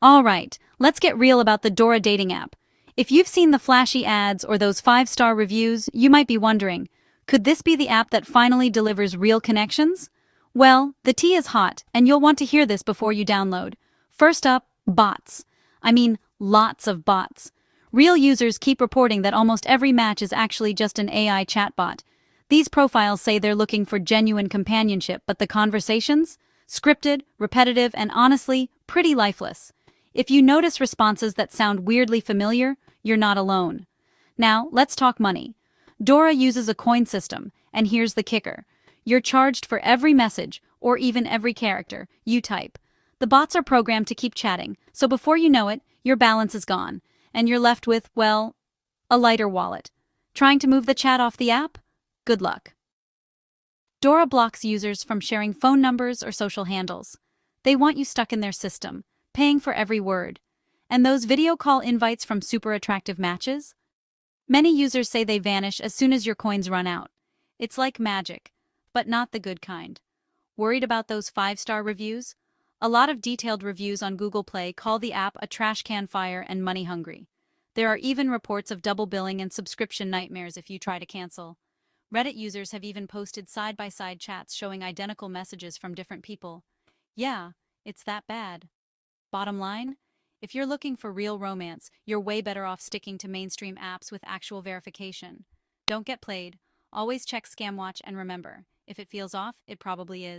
Alright, let's get real about the Dora dating app. If you've seen the flashy ads or those 5-star reviews, you might be wondering, could this be the app that finally delivers real connections? Well, the tea is hot, and you'll want to hear this before you download. First up, bots. I mean, lots of bots. Real users keep reporting that almost every match is actually just an AI chatbot. These profiles say they're looking for genuine companionship, but the conversations? Scripted, repetitive, and honestly, pretty lifeless. If you notice responses that sound weirdly familiar, you're not alone. Now, let's talk money. Dora uses a coin system, and here's the kicker. You're charged for every message, or even every character, you type. The bots are programmed to keep chatting, so before you know it, your balance is gone, and you're left with, well, a lighter wallet. Trying to move the chat off the app? Good luck. Dora blocks users from sharing phone numbers or social handles. They want you stuck in their system, paying for every word. And those video call invites from super attractive matches? Many users say they vanish as soon as your coins run out. It's like magic, but not the good kind. Worried about those 5-star reviews? A lot of detailed reviews on Google Play call the app a trash can fire and money hungry. There are even reports of double billing and subscription nightmares if you try to cancel. Reddit users have even posted side-by-side chats showing identical messages from different people. Yeah, it's that bad. Bottom line? If you're looking for real romance, you're way better off sticking to mainstream apps with actual verification. Don't get played. Always check ScamWatch and remember, if it feels off, it probably is.